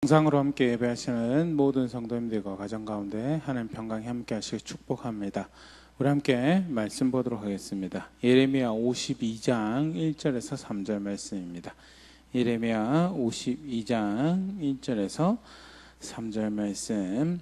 영상으로 함께 예배하시는 모든 성도님들과 가정 가운데 하나님 평강히 함께 하시길 축복합니다. 우리 함께 말씀 보도록 하겠습니다. 예레미야 52장 1절에서 3절 말씀입니다. 예레미야 52장 1절에서 3절 말씀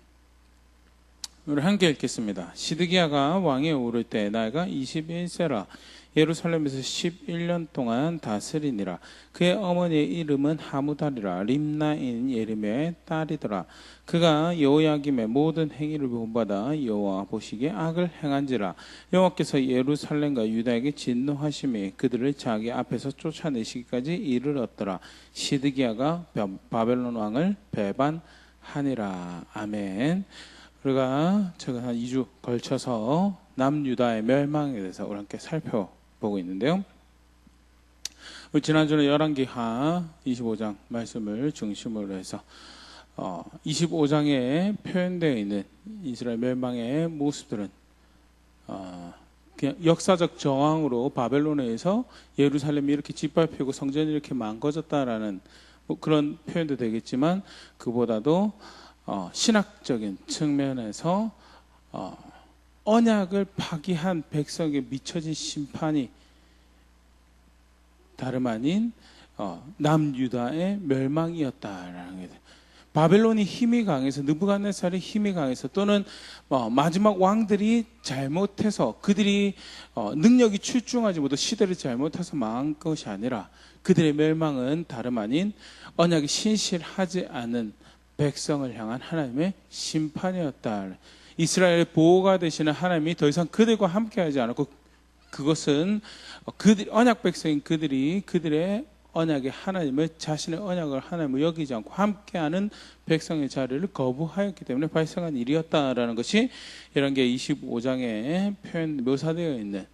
우리 함께 읽겠습니다. 시드기야가 왕위에 오를 때 나이가 21세라 예루살렘에서 11년 동안 다스리니라. 그의 어머니의 이름은 하무달이라 림나인 예레미야의 딸이더라. 그가 여호야김의 모든 행위를 본받아 여호와 보시기에 악을 행한지라. 여호와께서 예루살렘과 유다에게 진노하심이 그들을 자기 앞에서 쫓아내시기까지 이르렀더라. 시드기야가 바벨론 왕을 배반하니라. 아멘. 우리가 최근 한 2주 걸쳐서 남유다의 멸망에 대해서 우리 함께 살펴보고 있는데요. 지난주는 열왕기하 25장 말씀을 중심으로 해서 25장에 표현되어 있는 이스라엘 멸망의 모습들은 그냥 역사적 저항으로 바벨론에 의해서 예루살렘이 이렇게 짓밟히고 성전이 이렇게 망가졌다라는 그런 표현도 되겠지만, 그보다도 신학적인 측면에서 언약을 파기한 백성에게 미쳐진 심판이 다름 아닌 남유다의 멸망이었다라는 게, 바벨론이 힘이 강해서, 느부갓네살이 힘이 강해서, 또는 마지막 왕들이 잘못해서 그들이 능력이 출중하지 못해 시대를 잘못해서 망한 것이 아니라, 그들의 멸망은 다름 아닌 언약이 신실하지 않은 백성을 향한 하나님의 심판이었다. 이스라엘의 보호가 되시는 하나님이 더 이상 그들과 함께하지 않았고, 그것은 언약 백성인 그들의 언약의 하나님을, 자신의 언약을 하나님을 여기지 않고 함께하는 백성의 자리를 거부하였기 때문에 발생한 일이었다라는 것이 열왕기 25장에 묘사되어 있는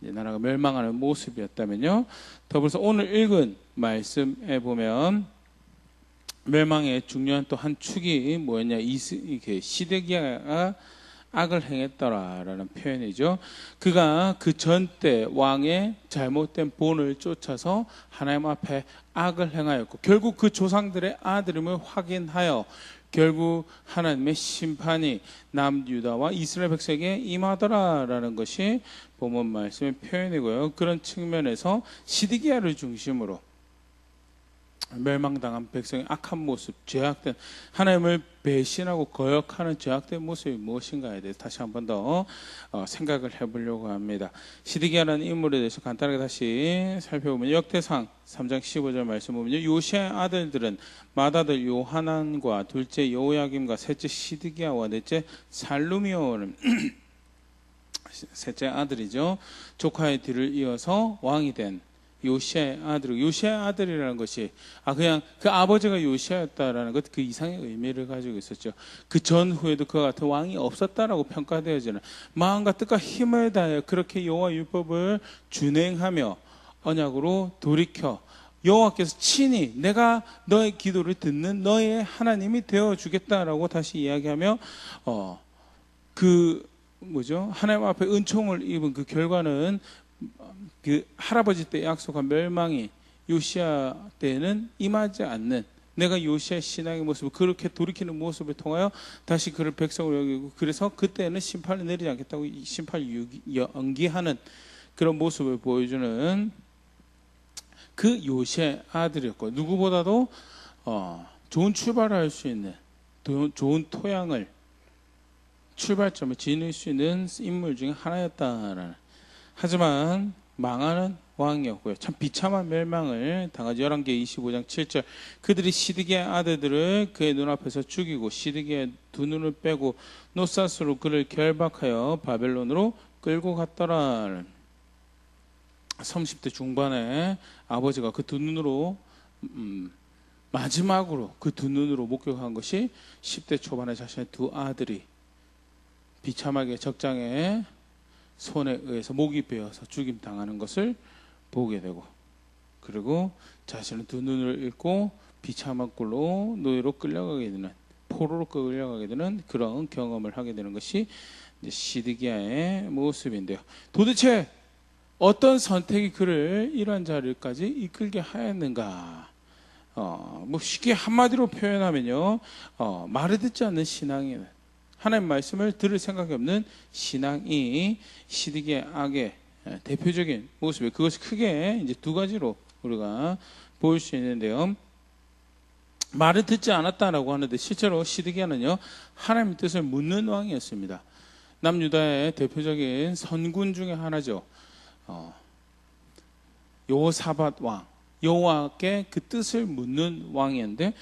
나라가 멸망하는 모습이었다면요, 더불어서 오늘 읽은 말씀에 보면 멸망의 중요한 또 한 축이 뭐였냐, 시드기야가 악을 행했더라라는 표현이죠. 그가 그 전때 왕의 잘못된 본을 쫓아서 하나님 앞에 악을 행하였고, 결국 그 조상들의 아들임을 확인하여 결국 하나님의 심판이 남유다와 이스라엘 백성에게 임하더라라는 것이 본문 말씀의 표현이고요. 그런 측면에서 시드기야를 중심으로 멸망당한 백성의 악한 모습, 죄악된, 하나님을 배신하고 거역하는 죄악된 모습이 무엇인가에 대해서 다시 한 번 더 생각을 해보려고 합니다. 시드기야라는 인물에 대해서 간단하게 다시 살펴보면, 역대상 3장 15절 말씀 보면요, 요시아의 아들들은 맏아들 요하난과 둘째 여호야김과 셋째 시드기야와 넷째 살루미오는 셋째 아들이죠. 조카의 뒤를 이어서 왕이 된 요시아의 아들, 요시아의 아들이라는 것이 그냥 그 아버지가 요시아였다라는 것, 그 이상의 의미를 가지고 있었죠. 그 전후에도 그와 같은 왕이 없었다라고 평가되어지는, 마음과 뜻과 힘을 다해 그렇게 여호와 율법을 준행하며 언약으로 돌이켜 여호와께서 친히 내가 너의 기도를 듣는 너의 하나님이 되어주겠다라고 다시 이야기하며 하나님 앞에 은총을 입은 그 결과는, 그 할아버지 때 약속한 멸망이 요시아 때는 임하지 않는, 내가 요시아의 신앙의 모습을 그렇게 돌이키는 모습을 통하여 다시 그를 백성으로 여기고, 그래서 그때는 심판을 내리지 않겠다고 심판을 연기하는 그런 모습을 보여주는 그 요시아의 아들이었고, 누구보다도 좋은 출발을 할 수 있는, 좋은 토양을, 출발점을 지닐 수 있는 인물 중에 하나였다라는, 하지만 망하는 왕이었고요. 참 비참한 멸망을 당하지. 열왕기 25장 7절, 그들이 시드기야 아들들을 그의 눈앞에서 죽이고 시드기야의 두 눈을 빼고 노사스로 그를 결박하여 바벨론으로 끌고 갔더라. 30대 중반에 아버지가 그 두 눈으로 마지막으로 그 두 눈으로 목격한 것이 10대 초반에 자신의 두 아들이 비참하게 적장에 손에 의해서 목이 베어서 죽임 당하는 것을 보게 되고, 그리고 자신은 두 눈을 잃고 비참한 꼴로 노예로 끌려가게 되는, 포로로 끌려가게 되는 그런 경험을 하게 되는 것이 이제 시드기야의 모습인데요. 도대체 어떤 선택이 그를 이러한 자리까지 이끌게 하였는가? 뭐 쉽게 한마디로 표현하면요, 말을 듣지 않는 신앙이에요. 하나님 말씀을 들을 생각이 없는 신앙이 시드기야 악의 대표적인 모습이에요. 그것이 크게 이제 두 가지로 우리가 보일 수 있는데요. 말을 듣지 않았다라고 하는데 실제로 시드기야는요, 하나님 뜻을 묻는 왕이었습니다. 남유다의 대표적인 선군 중에 하나죠. 여호사밧 왕, 여호와께 그 뜻을 묻는 왕이었는데,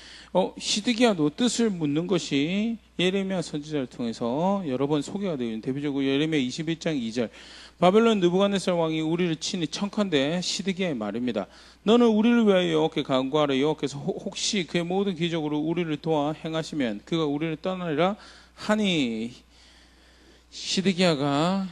시드기야도 뜻을 묻는 것이 예레미야 선지자를 통해서 여러 번 소개가 되어 있는 대표적으로 예레미야 21장 2절, 바벨론 느부갓네살 왕이 우리를 친히 청컨대 시드기야의 말입니다. 너는 우리를 위하여 여호와께 간구하라. 여호와께서 혹시 그의 모든 기적으로 우리를 도와 행하시면 그가 우리를 떠나리라 하니, 시드기야가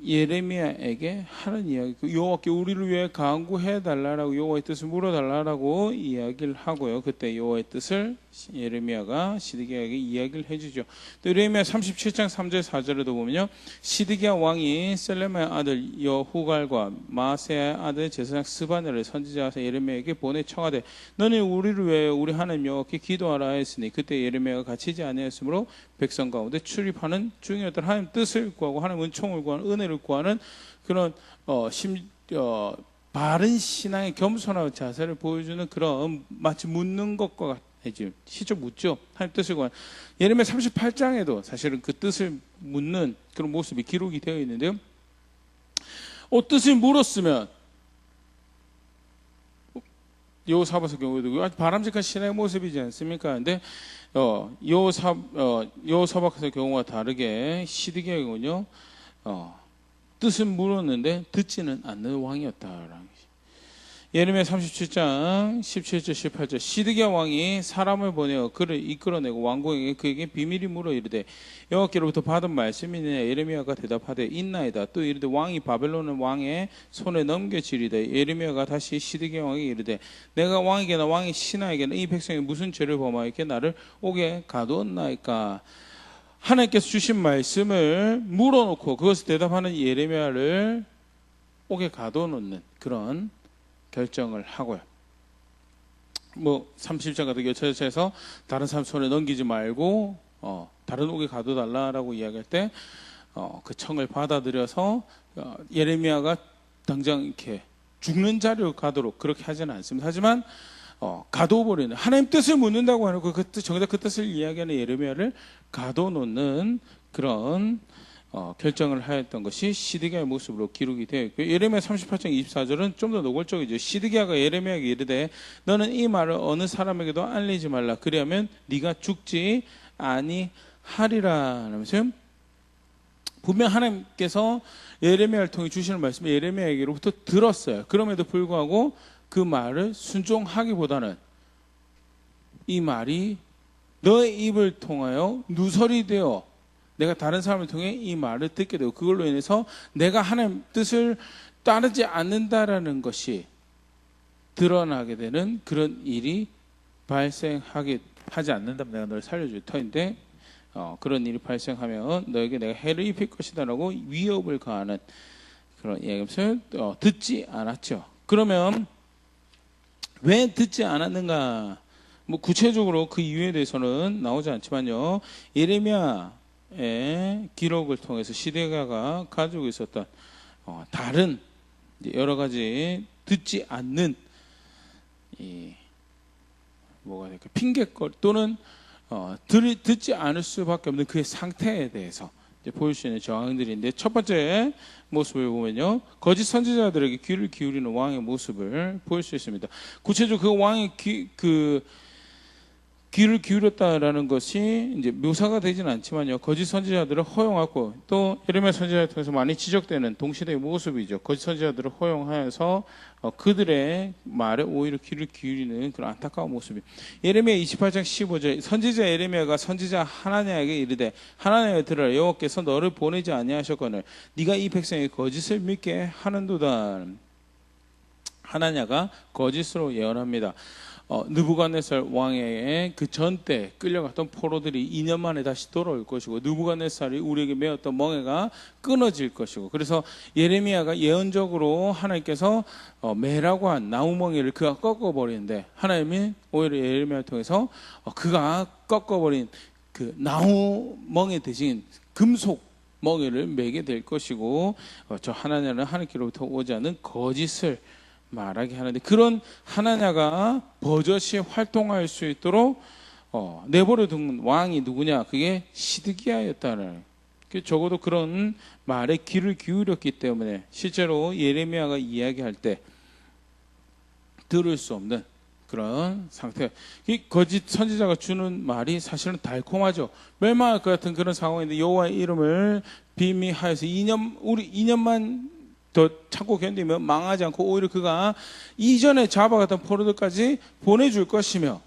예레미야에게 하는 이야기, 여호와께 우리를 위해 간구해 달라라고, 여호와의 뜻을 물어 달라라고 이야기를 하고요. 그때 여호와의 뜻을 예레미야가 시드기야에게 이야기를 해주죠. 또 예레미야 37장 3절 4절에도 보면요, 시드기야 왕이 셀레마의 아들 여후갈과 마세야의 아들 제사장 스바냐를 선지자에서 예레미야에게 보내 청하되 너는 우리를 위하여 우리 하나님 여호와께 기도하라 했으니, 그때 예레미야가 갇히지 아니하였으므로 백성 가운데 출입하는 중이었던 하나님 뜻을 구하고 하나님 은총을 구하는, 은혜를 구하는 그런 바른 신앙의 겸손한 자세를 보여주는 그런, 마치 묻는 것과 같아요. 시적 묻죠. 하나님 뜻을 구하는. 예레미야 38장에도 사실은 그 뜻을 묻는 그런 모습이 기록이 되어 있는데요. 뜻을 물었으면, 여호사밧의 경우에도 아주 바람직한 신앙의 모습이지 않습니까? 근데 여호사밧의 경우와 다르게 시드기야의 경우는요, 뜻은 물었는데 듣지는 않는 왕이었다라는 것이. 예레미야 37장 17절 18절, 시드기야 왕이 사람을 보내어 그를 이끌어내고 왕궁에게 그에게 비밀이 물어 이르되 여호와께로부터 받은 말씀이 있느냐. 예레미야가 대답하되 있나이다. 또 이르되 왕이 바벨론 왕의 손에 넘겨지리되, 예레미야가 다시 시드기야 왕에게 이르되 내가 왕에게나 왕의 신하에게나 이 백성이 무슨 죄를 범하였기에 나를 옥에 가두었나이까. 하나님께서 주신 말씀을 물어놓고 그것을 대답하는 예레미야를 옥에 가둬놓는 그런 결정을 하고요. 30장 같은 교체에서 다른 사람 손에 넘기지 말고 다른 옥에 가둬달라라고 이야기할 때 그 청을 받아들여서 예레미야가 당장 이렇게 죽는 자리로 가도록 그렇게 하지는 않습니다. 하지만 가둬버리는, 하나님 뜻을 묻는다고 하고 정작 그 뜻을 이야기하는 예레미야를 가둬놓는 그런 결정을 하였던 것이 시드기야의 모습으로 기록이 되어 있고요. 예레미야 38장 24절은 좀 더 노골적이죠. 시드기야가 예레미야에게 이르되 너는 이 말을 어느 사람에게도 알리지 말라. 그리하면 네가 죽지 아니하리라. 라면서요, 분명 하나님께서 예레미야를 통해 주시는 말씀을 예레미야에게로부터 들었어요. 그럼에도 불구하고 그 말을 순종하기보다는 이 말이 너의 입을 통하여 누설이 되어 내가 다른 사람을 통해 이 말을 듣게 되고 그걸로 인해서 내가 하나님 뜻을 따르지 않는다라는 것이 드러나게 되는 그런 일이 발생하지 않는다면 내가 너를 살려줄 터인데, 그런 일이 발생하면 너에게 내가 해를 입힐 것이다라고 위협을 가하는 그런 이야기를 듣지 않았죠. 그러면 왜 듣지 않았는가? 구체적으로 그 이유에 대해서는 나오지 않지만요, 예레미야의 기록을 통해서 시드기야가 가지고 있었던 다른 여러 가지 듣지 않는 뭐가 될까, 핑계거리 또는 듣지 않을 수밖에 없는 그의 상태에 대해서 보일 수 있는 저항들인데, 첫 번째 모습을 보면요, 거짓 선지자들에게 귀를 기울이는 왕의 모습을 보일 수 있습니다. 구체적으로 그 왕의 귀를 기울였다라는 것이 이제 묘사가 되지는 않지만요, 거짓 선지자들을 허용하고, 또 예레미야 선지자를 통해서 많이 지적되는 동시대의 모습이죠. 거짓 선지자들을 허용하여서 그들의 말에 오히려 귀를 기울이는 그런 안타까운 모습이. 예레미야 28장 15절, 선지자 예레미야가 선지자 하나냐에게 이르되 하나냐에 들으라. 여호와께서 너를 보내지 아니하셨거늘 네가 이 백성의 거짓을 믿게 하는도다. 하나냐가 거짓으로 예언합니다. 느부갓네살 왕의 그 전때 끌려갔던 포로들이 2년 만에 다시 돌아올 것이고 느부갓네살이 우리에게 메었던 멍에가 끊어질 것이고 그래서 예레미야가 예언적으로 하나님께서 매라고 한 나무멍에를 그가 꺾어버리는데 하나님이 오히려 예레미야를 통해서 그가 꺾어버린 그 나무멍에 대신 금속 멍에를 매게 될 것이고 저 하나냐는 하나님께로부터 오지 않은 거짓을 말하게 하는데 그런 하나냐가 버젓이 활동할 수 있도록 내버려 둔 왕이 누구냐? 그게 시드기야였다는 적어도 그런 말에 귀를 기울였기 때문에 실제로 예레미야가 이야기할 때 들을 수 없는 그런 상태. 이 거짓 선지자가 주는 말이 사실은 달콤하죠. 멸망할 것 같은 그런 상황인데 여호와의 이름을 비미하여서 2년만 더 참고 견디면 망하지 않고 오히려 그가 이전에 잡아갔던 포로들까지 보내줄 것이며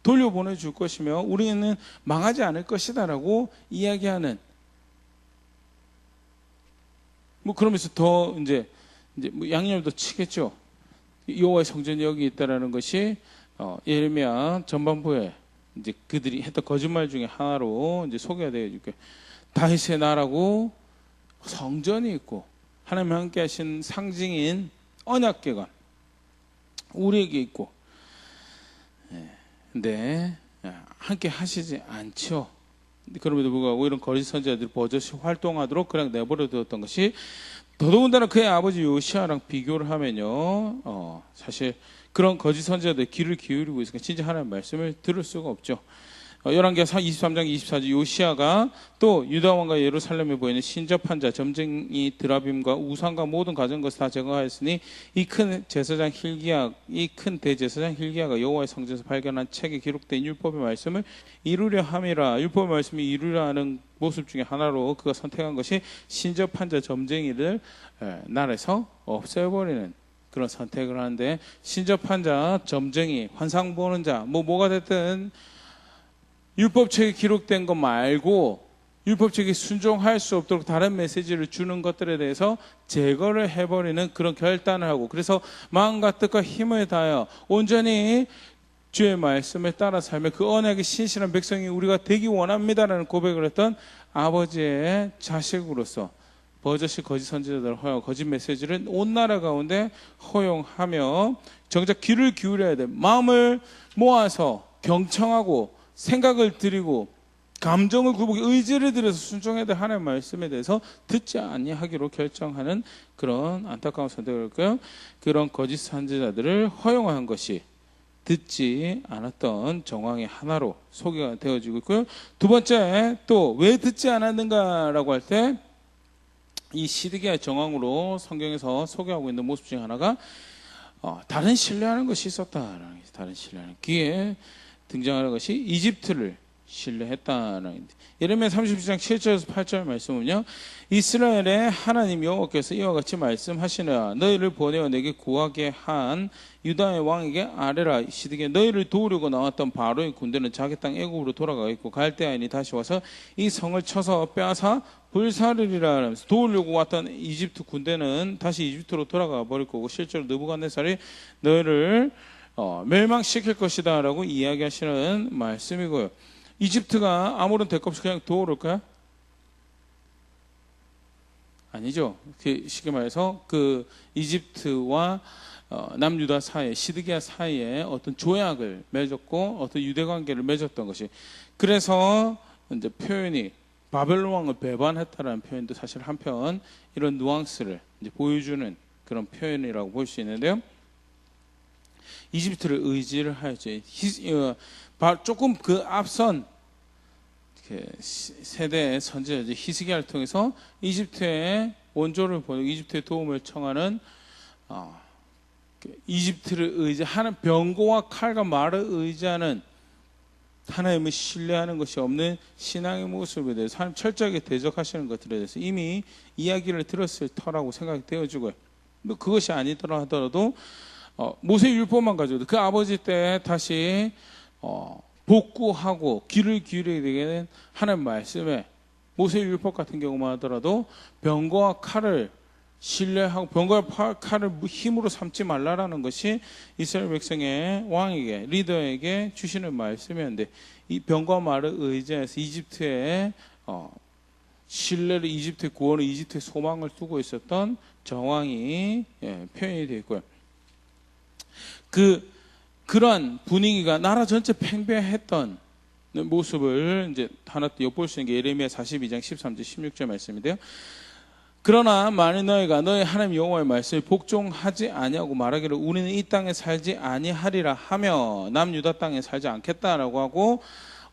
돌려보내줄 것이며 우리는 망하지 않을 것이다라고 이야기하는 뭐 그러면서 더 이제 뭐 양념도 치겠죠. 여호와의 성전이 여기 있다라는 것이 예레미야 전반부에 이제 그들이 했던 거짓말 중에 하나로 이제 소개가 되어 있고 다윗의 나라고 성전이 있고 하나님 함께 하신 상징인 언약궤가 우리에게 있고 근데 함께 하시지 않죠. 그럼에도 불구하고 이런 거짓 선지자들이 버젓이 활동하도록 그냥 내버려 두었던 것이 더더군다나 그의 아버지 요시아랑 비교를 하면요 사실 그런 거짓 선지자들 귀를 기울이고 있으니까 진짜 하나님의 말씀을 들을 수가 없죠. 열왕기하 23장 24절 요시아가 또 유다 왕과 예루살렘에 보이는 신접한 자 점쟁이 드라빔과 우상과 모든 가진 것을 다 제거하였으니 이 큰 제사장 hil기야 이 큰 대제사장 hil기야가 여호와의 성전에서 발견한 책에 기록된 율법의 말씀을 이루려 함이라. 율법의 말씀이 이루려 하는 모습 중에 하나로 그가 선택한 것이 신접한 자 점쟁이를 나라에서 없애버리는 그런 선택을 하는데 신접한 자 점쟁이 환상 보는 자 뭐가 됐든 율법책에 기록된 것 말고 율법책에 순종할 수 없도록 다른 메시지를 주는 것들에 대해서 제거를 해버리는 그런 결단을 하고 그래서 마음과 뜻과 힘을 다하여 온전히 주의 말씀을 따라 살며 그 언약의 신실한 백성이 우리가 되기 원합니다라는 고백을 했던 아버지의 자식으로서 버젓이 거짓 선지자들을 허용 거짓 메시지를 온 나라 가운데 허용하며 정작 귀를 기울여야 돼. 마음을 모아서 경청하고 생각을 드리고 감정을 굽고 의지를 들여서 순종해야 될 하나님의 말씀에 대해서 듣지 아니하기로 결정하는 그런 안타까운 선택을 했고요. 그런 거짓 선지자들을 허용한 것이 듣지 않았던 정황의 하나로 소개가 되어지고 있고요. 두 번째 또 왜 듣지 않았는가라고 할 때 이 시드기야 정황으로 성경에서 소개하고 있는 모습 중에 하나가 다른 신뢰하는 것이 있었다라는 것이 다른 신뢰하는 귀에 등장하는 것이 이집트를 신뢰했다는 예레미야 32장 7절에서 8절 말씀은요 이스라엘의 하나님 여호와께서 이와 같이 말씀하시노라 너희를 보내어 내게 구하게 한 유다의 왕에게 아뢰라 시드기야 너희를 도우려고 나왔던 바로의 군대는 자기 땅 애굽으로 돌아가 있고 갈대아인이 다시 와서 이 성을 쳐서 빼앗아 불사르리라 하면서 도우려고 왔던 이집트 군대는 다시 이집트로 돌아가 버릴 거고 실제로 느부갓네살이 너희를 멸망시킬 것이다 라고 이야기하시는 말씀이고요. 이집트가 아무런 대가 없이 그냥 도울까요? 아니죠. 쉽게 말해서 그 이집트와 남유다 사이에 시드기야 사이에 어떤 조약을 맺었고 어떤 유대 관계를 맺었던 것이 그래서 이제 표현이 바벨론 왕을 배반했다라는 표현도 사실 한편 이런 누앙스를 이제 보여주는 그런 표현이라고 볼 수 있는데요. 이집트를 의지를 하였죠. 조금 그 앞선 세대의 선지자 히스기야를 통해서 이집트의 원조를 보내고 이집트의 도움을 청하는 이집트를 의지하는 병거와 칼과 말을 의지하는 하나님을 신뢰하는 것이 없는 신앙의 모습에 대해서 하나님 철저하게 대적하시는 것들에 대해서 이미 이야기를 들었을 터라고 생각이 되어지고요. 그것이 아니더라 하더라도 모세의 율법만 가져도 그 아버지 때 다시 복구하고 귀를 기울이게 되는 하나님 말씀에 모세의 율법 같은 경우만 하더라도 병거와 칼을 신뢰하고 병거의 칼을 힘으로 삼지 말라라는 것이 이스라엘 백성의 왕에게 리더에게 주시는 말씀이었는데 이 병거와 말을 의지해서 이집트의 신뢰를 이집트의 구원을 이집트의 소망을 두고 있었던 정황이 표현이 되어 있고요. 그러한 분위기가 나라 전체 팽배했던 모습을 이제 하나 엿볼 수 있는 게 예레미야 42장 13절 16절 말씀인데요. 그러나 만일 너희가 너희 하나님 여호와의 말씀에 복종하지 아니하고 말하기를 우리는 이 땅에 살지 아니하리라 하며 남유다 땅에 살지 않겠다라고 하고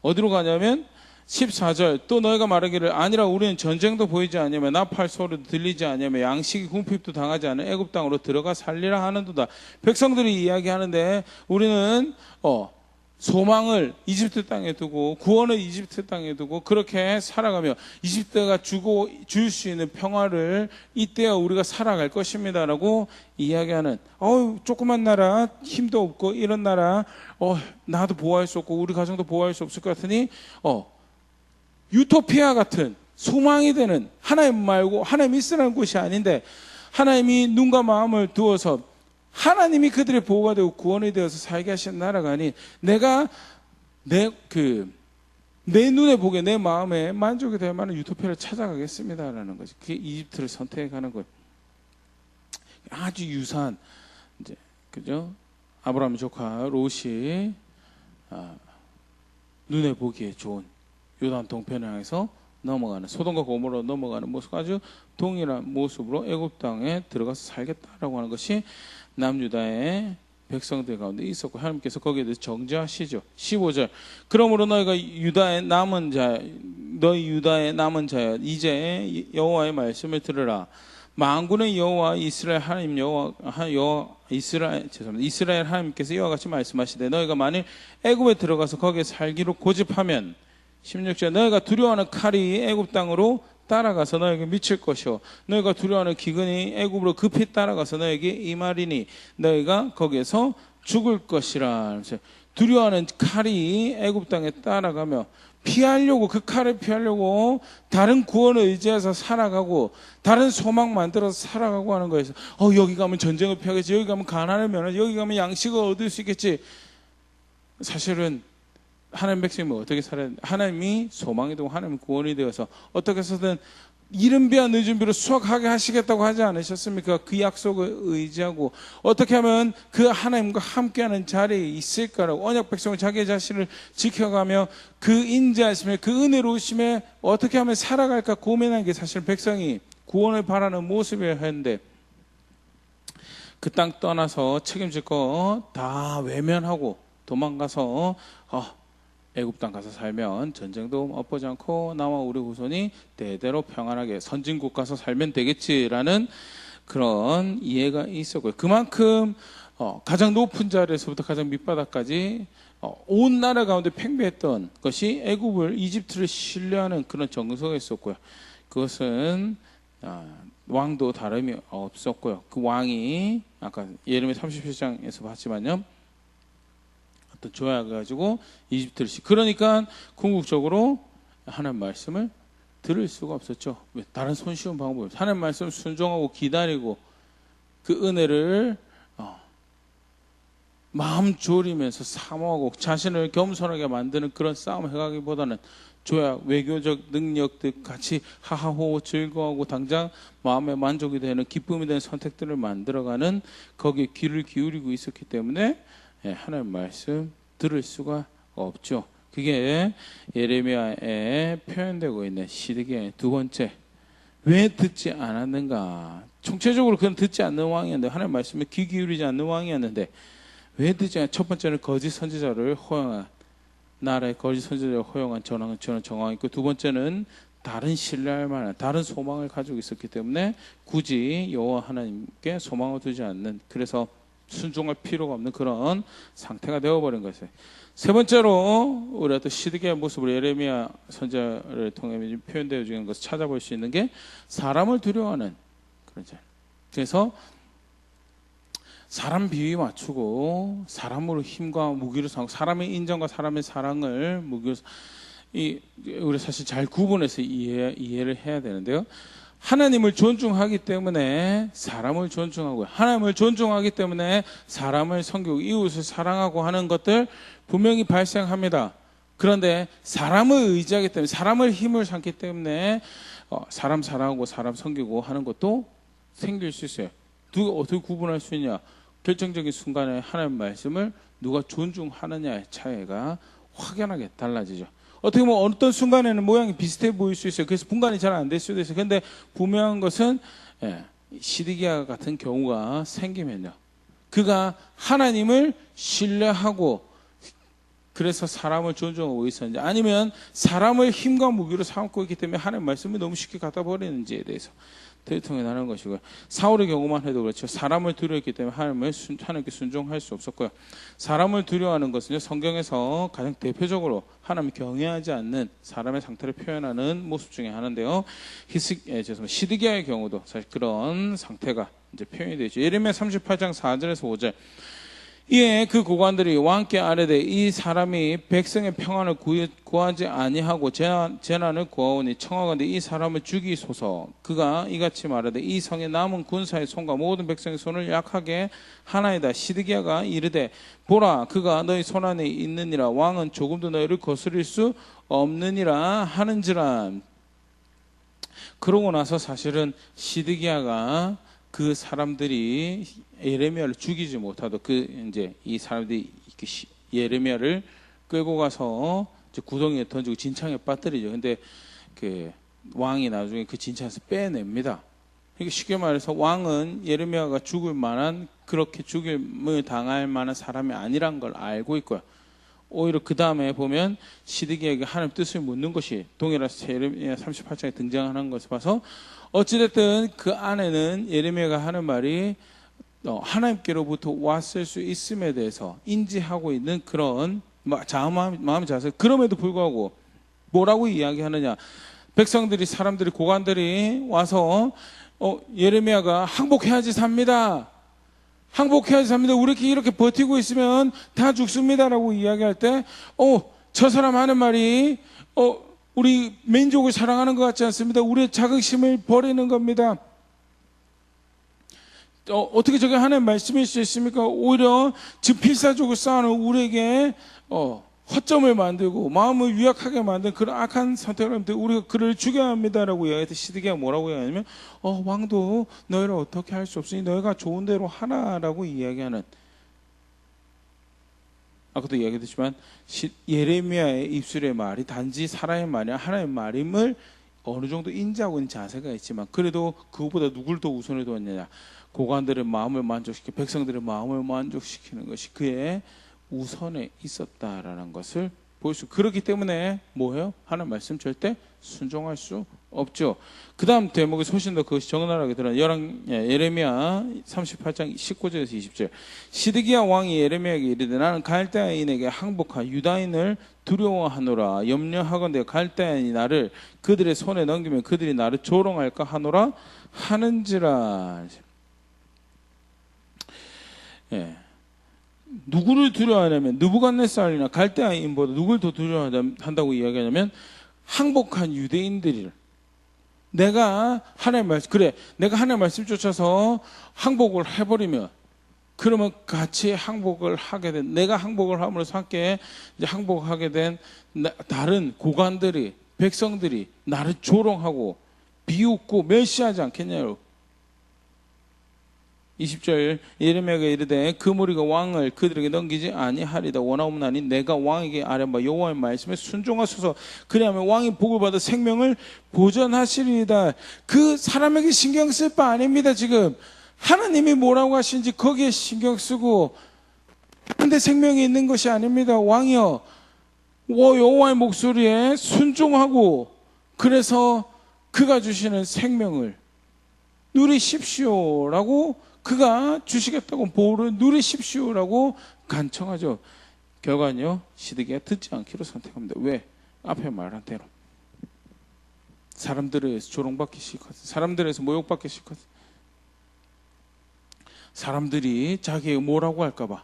어디로 가냐면 14절 또 너희가 말하기를 아니라 우리는 전쟁도 보이지 않으며 나팔 소리도 들리지 않으며 양식이 궁핍도 당하지 않은 애굽 땅으로 들어가 살리라 하는도다. 백성들이 이야기하는데 우리는 소망을 이집트 땅에 두고 구원을 이집트 땅에 두고 그렇게 살아가며 이집트가 줄 수 있는 평화를 이때야 우리가 살아갈 것입니다라고 이야기하는 조그만 나라 힘도 없고 이런 나라 나도 보호할 수 없고 우리 가정도 보호할 수 없을 것 같으니 유토피아 같은 소망이 되는 하나님 말고 하나님 있으라는 곳이 아닌데 하나님이 눈과 마음을 두어서 하나님이 그들의 보호가 되고 구원이 되어서 살게 하신 나라가 아닌 내가 내 눈에 보기에 내 마음에 만족이 될 만한 유토피아를 찾아가겠습니다라는 거지. 그게 이집트를 선택하는 거예요. 아주 유사한 이제 그죠? 아브라함 조카 롯이 눈에 보기에 좋은 요단 동편을 향해서 넘어가는 소돔과 고모로 넘어가는 모습 아주 동일한 모습으로 애굽 땅에 들어가서 살겠다라고 하는 것이 남유다의 백성들 가운데 있었고 하나님께서 거기에 대해서 정죄하시죠. 15절 그러므로 너희 유다의 남은 자여 이제 여호와의 말씀을 들으라. 만군의 여호와 이스라엘 하나님 이스라엘 하나님께서 이와 같이 말씀하시되 너희가 만일 애굽에 들어가서 거기에 살기로 고집하면 16절 너희가 두려워하는 칼이 애굽 땅으로 따라가서 너에게 미칠 것이요 너희가 두려워하는 기근이 애굽으로 급히 따라가서 너에게 임하리니 너희가 거기에서 죽을 것이라. 두려워하는 칼이 애굽 땅에 따라가며 피하려고 그 칼을 피하려고 다른 구원을 의지해서 살아가고 다른 소망 만들어서 살아가고 하는 거에서 여기 가면 전쟁을 피하겠지 여기 가면 가난을 면하지 여기 가면 양식을 얻을 수 있겠지. 사실은 하나님 백성이 어떻게 살아야 하나님이 소망이 되고 하나님 구원이 되어서 어떻게 해서든 이른비와 늦은비로 수확하게 하시겠다고 하지 않으셨습니까? 그 약속을 의지하고 어떻게 하면 그 하나님과 함께하는 자리에 있을까라고 언약 백성을 자기 자신을 지켜가며 그 인자하심에 그 은혜로우심에 어떻게 하면 살아갈까 고민하는 게 사실 백성이 구원을 바라는 모습이어야 하는데 그 땅 떠나서 책임질 거 다 외면하고 도망가서 애굽 땅 가서 살면 전쟁도 엇보지 않고 나와 우리 후손이 대대로 평안하게 선진국 가서 살면 되겠지라는 그런 이해가 있었고요. 그만큼 가장 높은 자리에서부터 가장 밑바닥까지 온 나라 가운데 팽배했던 것이 애굽을 이집트를 신뢰하는 그런 정서가 있었고요. 그것은 왕도 다름이 없었고요. 그 왕이 아까 예레미야 37장에서 봤지만요. 어떤 조약을 가지고 이집트를 그러니까 궁극적으로 하나님 말씀을 들을 수가 없었죠. 왜? 다른 손쉬운 방법이 없어요. 하나님 말씀을 순종하고 기다리고 그 은혜를 마음 졸이면서 사모하고 자신을 겸손하게 만드는 그런 싸움을 해가기보다는 조약, 외교적 능력들 같이 하하호 즐거워하고 당장 마음에 만족이 되는 기쁨이 되는 선택들을 만들어가는 거기에 귀를 기울이고 있었기 때문에 하나님 말씀 들을 수가 없죠. 그게 예레미야에 표현되고 있는 시드기야의 두 번째. 왜 듣지 않았는가? 총체적으로 그는 듣지 않는 왕이었는데 하나님 말씀에 귀 기울이지 않는 왕이었는데 왜 듣지 않았는가? 첫 번째는 거짓 선지자를 허용한 나라의 거짓 선지자를 허용한 저는 정황이 있고 두 번째는 다른 신뢰할 만한 다른 소망을 가지고 있었기 때문에 굳이 여호와 하나님께 소망을 두지 않는 그래서 순종할 필요가 없는 그런 상태가 되어버린 것이에요. 세 번째로 우리가 또 시드기야의 모습으로 예레미야 선지자를 통해 표현되어 있는 것을 찾아볼 수 있는 게 사람을 두려워하는 그렇죠. 그래서 사람 비위 맞추고 사람으로 힘과 무기를 삼고 사람의 인정과 사람의 사랑을 무기로 우리 사실 잘 구분해서 이해를 해야 되는데요. 하나님을 존중하기 때문에 사람을 존중하고, 하나님을 존중하기 때문에 사람을 섬기고 이웃을 사랑하고 하는 것들 분명히 발생합니다. 그런데 사람을 의지하기 때문에, 사람을 힘을 삼기 때문에 사람 사랑하고 사람 섬기고 하는 것도 생길 수 있어요. 누가 어떻게 구분할 수 있냐? 결정적인 순간에 하나님 말씀을 누가 존중하느냐의 차이가 확연하게 달라지죠. 어떻게 보면 어떤 순간에는 모양이 비슷해 보일 수 있어요. 그래서 분간이 잘 안 될 수도 있어요. 그런데 분명한 것은 시드기야 같은 경우가 생기면요, 그가 하나님을 신뢰하고 그래서 사람을 존중하고 있었는지, 아니면 사람을 힘과 무기로 삼고 있기 때문에 하나님 말씀을 너무 쉽게 갖다 버리는지에 대해서 대통령이 나는 것이고요. 사울의 경우만 해도 그렇죠. 사람을 두려워했기 때문에 하나님께 순종할 수 없었고요. 사람을 두려워하는 것은요, 성경에서 가장 대표적으로 하나님 경외하지 않는 사람의 상태를 표현하는 모습 중에 하나인데요. 시드기야의 경우도 사실 그런 상태가 이제 표현이 되죠. 예레미야 38장 4절에서 5절. 이에 그 고관들이 왕께 아뢰되 이 사람이 백성의 평안을 구하지 아니하고 재난을 구하오니 청하건대 이 사람을 죽이소서. 그가 이같이 말하되 이 성에 남은 군사의 손과 모든 백성의 손을 약하게 하나이다. 시드기야가 이르되 보라, 그가 너희 손 안에 있느니라. 왕은 조금도 너희를 거스릴 수 없느니라 하는지라. 그러고 나서 사실은 시드기야가 그 사람들이 예레미야를 죽이지 못하도 이제 이 사람들이 예레미야를 끌고 가서 이제 구덩이에 던지고 진창에 빠뜨리죠. 근데 그 왕이 나중에 그 진창에서 빼냅니다. 그러니까 쉽게 말해서 왕은 예레미야가 죽을 만한, 그렇게 죽임을 당할 만한 사람이 아니란 걸 알고 있고요. 오히려 그 다음에 보면 시드기야에게 하나님 뜻을 묻는 것이 동일해서 예레미야 38장에 등장하는 것을 봐서 어찌됐든 그 안에는 예레미야가 하는 말이 하나님께로부터 왔을 수 있음에 대해서 인지하고 있는 그런 마음의 자세. 그럼에도 불구하고 뭐라고 이야기하느냐? 백성들이, 사람들이, 고관들이 와서 예레미야가 항복해야지 삽니다. 항복해야지 삽니다. 우리 이렇게 버티고 있으면 다 죽습니다라고 이야기할 때, 저 사람 하는 말이 우리 민족을 사랑하는 것 같지 않습니다. 우리의 자긍심을 버리는 겁니다. 어떻게 저게 하나님 말씀일 수 있습니까? 오히려 지금 필사적으로 싸우는 우리에게 허점을 만들고 마음을 유약하게 만든 그런 악한 선택을 하면 우리가 그를 죽여야 합니다라고 이야기할 때 시드기야가 뭐라고 이야기하냐면 왕도 너희를 어떻게 할 수 없으니 너희가 좋은 대로 하라라고 이야기하는, 아까도 이야기했지만 예레미야의 입술의 말이 단지 사람의 말이 아니라 하나님의 말임을 어느 정도 인지하고 있는 자세가 있지만, 그래도 그것보다 누굴 더 우선을 두었느냐? 고관들의 마음을 만족시키고 백성들의 마음을 만족시키는 것이 그의 우선에 있었다라는 것을 볼 수. 그렇기 때문에 뭐예요? 하나님 말씀 절대 순종할 수 없죠. 그 다음 대목이 훨씬 더 그것이 적나라하게 드러나요. 예레미야 38장 19절에서 20절. 시드기야 왕이 예레미야에게 이르되 나는 갈대아인에게 항복한 유다인을 두려워하노라. 염려하건대 갈대아인이 나를 그들의 손에 넘기면 그들이 나를 조롱할까 하노라 하는지라. 누구를 두려워하냐면 느부갓네살이나 갈대아인보다 누굴 더 두려워한다고 이야기하냐면 항복한 유대인들을. 내가 하나님 말씀 쫓아서 항복을 해버리면, 그러면 같이 항복을 하게 된, 내가 항복을 함으로써 함께 이제 항복하게 된 다른 고관들이, 백성들이 나를 조롱하고 비웃고 멸시하지 않겠냐요. 20절. 예레미야가 이르되 그 무리가 왕을 그들에게 넘기지 아니하리다. 원하옵나니 내가 왕에게 아뢰은 바 여호와의 말씀에 순종하소서. 그리하면 왕이 복을 받아 생명을 보전하시리이다. 그 사람에게 신경 쓸 바 아닙니다. 지금 하나님이 뭐라고 하시는지 거기에 신경 쓰고, 근데 생명이 있는 것이 아닙니다. 왕이여 여호와의 목소리에 순종하고 그래서 그가 주시는 생명을 누리십시오라고, 그가 주시겠다고 보호를 누리십시오라고 간청하죠. 결과는요, 시드기야 듣지 않기로 선택합니다. 왜? 앞에 말한 대로 사람들에서 조롱받기 싫거든, 사람들에서 모욕받기 싫거든, 사람들이 자기에게 뭐라고 할까봐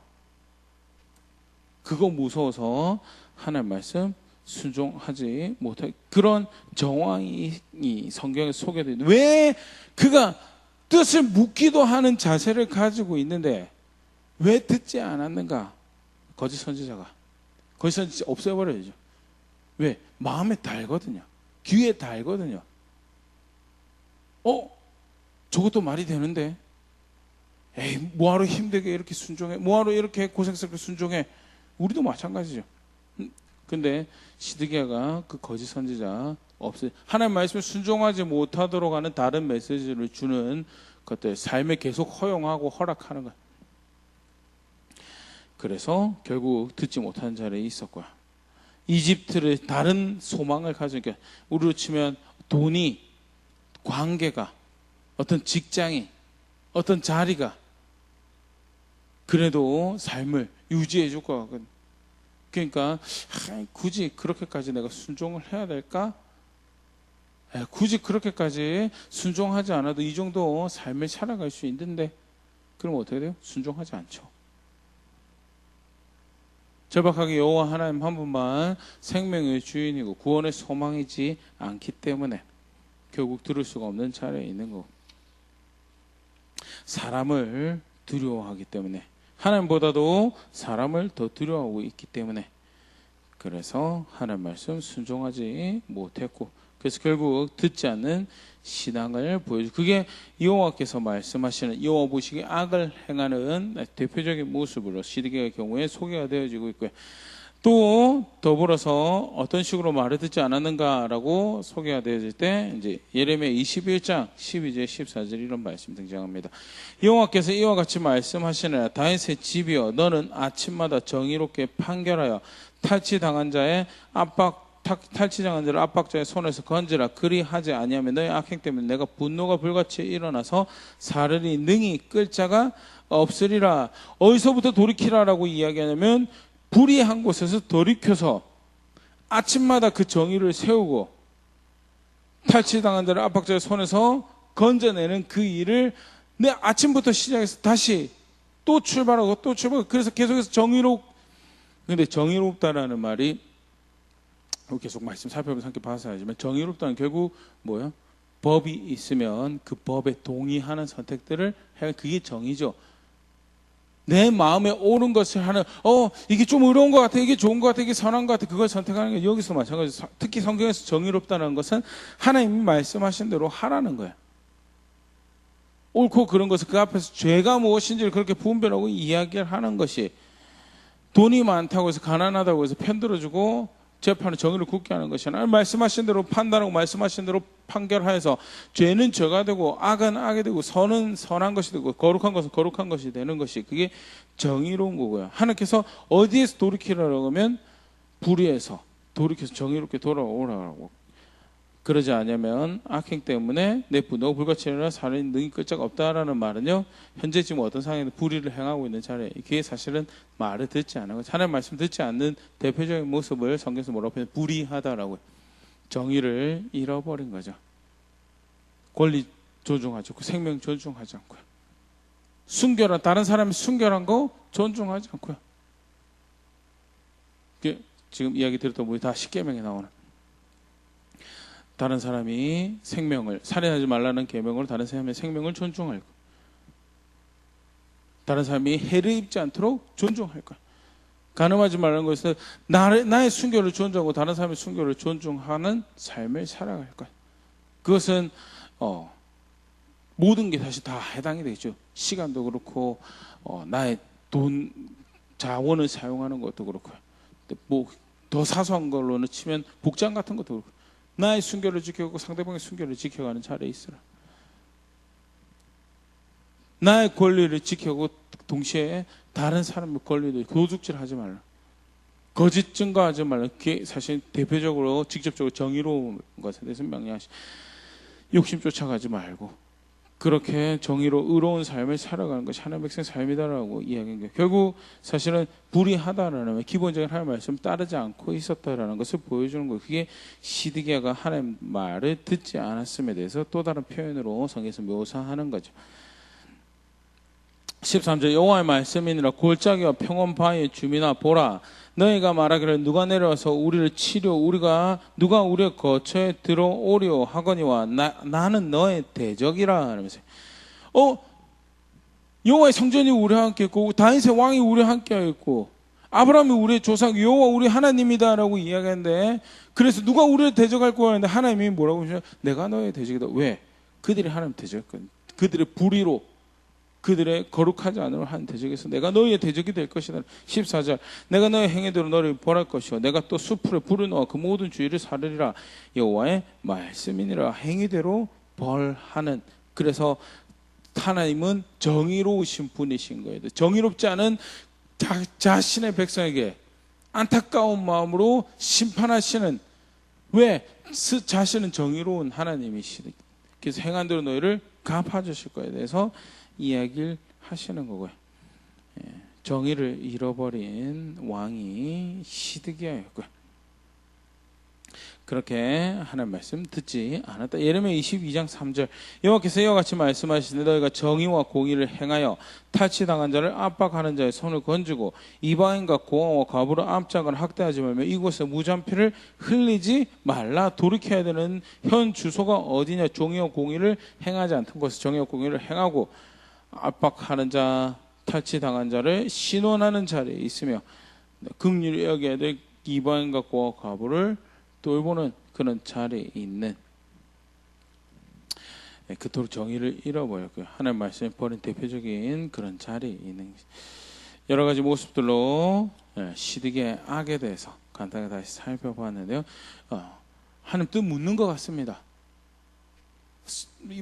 그거 무서워서 하나님 말씀 순종하지 못할 그런 정황이 성경에 소개되어 있는데 왜 그가 뜻을 묻기도 하는 자세를 가지고 있는데 왜 듣지 않았는가? 거짓 선지자 없애버려야죠. 왜? 마음에 달거든요. 귀에 달거든요. 저것도 말이 되는데 에이 뭐하러 힘들게 이렇게 순종해, 뭐하러 이렇게 고생스럽게 순종해. 우리도 마찬가지죠. 근데 시드기야가 그 거짓 선지자 하나님 말씀에 순종하지 못하도록 하는 다른 메시지를 주는 것들 삶에 계속 허용하고 허락하는 거야. 그래서 결국 듣지 못하는 자리에 있었고요. 이집트를 다른 소망을 가지니까 우리로 치면 돈이, 관계가, 어떤 직장이, 어떤 자리가 그래도 삶을 유지해 줄 것 같거든. 그러니까 굳이 그렇게까지 내가 순종을 해야 될까? 굳이 그렇게까지 순종하지 않아도 이 정도 삶을 살아갈 수 있는데 그럼 어떻게 돼요? 순종하지 않죠. 절박하게 여호와 하나님 한 분만 생명의 주인이고 구원의 소망이지 않기 때문에 결국 들을 수가 없는 자리에 있는 거고, 사람을 두려워하기 때문에, 하나님보다도 사람을 더 두려워하고 있기 때문에 그래서 하나님 말씀 순종하지 못했고, 그래서 결국 듣지 않는 신앙을 보여주고, 그게 여호와께서 말씀하시는 여호와 보시기에 악을 행하는 대표적인 모습으로 시드기야의 경우에 소개가 되어지고 있고요. 또 더불어서 어떤 식으로 말을 듣지 않았는가라고 소개가 되어질 때 이제 예레미야 21장 12절 14절 이런 말씀 등장합니다. 여호와께서 이와 같이 말씀하시느라 다윗의 집이여 너는 아침마다 정의롭게 판결하여 탈취당한 자를 압박자의 손에서 건지라. 그리하지 아니하면 너의 악행 때문에 내가 분노가 불같이 일어나서 사르리 능히 끌 자가 없으리라. 어디서부터 돌이키라라고 이야기하냐면 불의한 곳에서 돌이켜서 아침마다 그 정의를 세우고 탈취당한 자를 압박자의 손에서 건져내는 그 일을 내 아침부터 시작해서 다시 또 출발하고 또 출발하고, 그래서 계속해서 근데 정의롭다라는 말이 계속 말씀 살펴보면서 함께 봐서 알지만 정의롭다는 결국 뭐예요? 법이 있으면 그 법에 동의하는 선택들을 해, 그게 정의죠. 내 마음에 옳은 것을 하는, 이게 좀 의로운 것 같아, 이게 좋은 것 같아, 이게 선한 것 같아, 그걸 선택하는 게 여기서 마찬가지죠. 특히 성경에서 정의롭다는 것은 하나님이 말씀하신 대로 하라는 거예요. 옳고 그런 것을 그 앞에서 죄가 무엇인지를 그렇게 분별하고 이야기를 하는 것이, 돈이 많다고 해서 가난하다고 해서 편들어주고 재판의 정의를 굳게 하는 것이 아니라 말씀하신 대로 판단하고 말씀하신 대로 판결하여서 죄는 죄가 되고 악은 악이 되고 선은 선한 것이 되고 거룩한 것은 거룩한 것이 되는 것이, 그게 정의로운 거고요. 하나님께서 어디에서 돌이키라고 하면 불의에서 돌이켜서 정의롭게 돌아오라고. 그러지 않으면 악행 때문에 내 분노가 불같이 일어나 사람이 능히 끌 자가 없다라는 말은요, 현재 지금 어떤 상황에서 불의를 행하고 있는 자리에, 이게 사실은 말을 듣지 않는 거예요. 하나님 말씀 듣지 않는 대표적인 모습을 성경에서 뭐라고 표현해요? 불의하다라고요. 정의를 잃어버린 거죠. 권리 존중하지 않고 생명 존중하지 않고요. 순결한, 다른 사람이 순결한 거 존중하지 않고요. 지금 이야기 들었던 분이 다 십계명에 나오는, 다른 사람이 생명을, 살인하지 말라는 계명으로 다른 사람의 생명을 존중할 것, 다른 사람이 해를 입지 않도록 존중할 것, 간음하지 말라는 것에서 나의 순결을 존중하고 다른 사람의 순결을 존중하는 삶을 살아갈 것. 그것은 모든 게 사실 다 해당이 되죠. 시간도 그렇고 나의 돈, 자원을 사용하는 것도 그렇고요. 뭐 더 사소한 걸로는 치면 복장 같은 것도 그렇고, 나의 순결을 지켜가고 상대방의 순결을 지켜가는 자리에 있으라. 나의 권리를 지켜가고 동시에 다른 사람의 권리도 도둑질하지 말라. 거짓 증거하지 말라. 그게 사실 대표적으로 직접적으로 정의로운 것에 대해서 명령하시. 욕심 쫓아가지 말고 그렇게 정의로 의로운 삶을 살아가는 것이 하나님의 백성의 삶이다라고 이야기한 거예요. 결국 사실은 불의하다라는 기본적인 하나님의 말씀 따르지 않고 있었다라는 것을 보여주는 거예요. 그게 시드기야가 하나님 말을 듣지 않았음에 대해서 또 다른 표현으로 성경에서 묘사하는 거죠. 13절 여호와의 말씀이니라. 골짜기와 평원 바위의 주민아 보라, 너희가 말하기를 누가 내려와서 우리를 치료 누가 우리의 거처에 들어오려 하거니와 나는 너의 대적이라 하면서 여호와의 성전이 우리와 함께 있고 다윗의 왕이 우리와 함께 있고 아브라함이 우리의 조상 여호와 우리 하나님이다라고 이야기하는데, 그래서 누가 우리를 대적할 거야 하는데 하나님이 뭐라고 하시냐? 내가 너의 대적이다. 왜? 그들이 하나님 대적했거든. 그들의 불의로, 그들의 거룩하지 않음을 한 대적에서 내가 너희의 대적이 될 것이다. 14절 내가 너의 행위대로 너를 벌할 것이요 내가 또 숲풀에 불을 넣어 그 모든 주의를 사르리라. 여호와의 말씀이니라. 행위대로 벌하는. 그래서 하나님은 정의로우신 분이신 거예요. 정의롭지 않은 자신의 백성에게 안타까운 마음으로 심판하시는, 왜? 자신은 정의로운 하나님이시다. 그래서 행한 대로 너희를 갚아주실 거에 대해서 이야기를 하시는 거고요. 정의를 잃어버린 왕이 시드기야였고요. 그렇게 하나님 말씀 듣지 않았다. 예레미야 22장 3절 여호와께서 이와 같이 말씀하시되 너희가 정의와 공의를 행하여 탈취당한 자를 압박하는 자의 손을 건지고 이방인과 고아와 과부를 압작을 학대하지 말며 이곳에 무잔피를 흘리지 말라. 돌이켜야 되는 현 주소가 어디냐? 정의와 공의를 행하지 않던 곳에 정의와 공의를 행하고 압박하는 자, 탈취당한 자를 신원하는 자리에 있으며 긍휼히 여겨야 될 이방인과 고아와 과부를 돌보는 그런 자리에 있는, 그토록 정의를 잃어버렸고요. 하나님 말씀에 버린 대표적인 그런 자리에 있는 여러 가지 모습들로 시드기야의 악에 대해서 간단하게 다시 살펴봤는데요. 하나님 뜻 묻는 것 같습니다.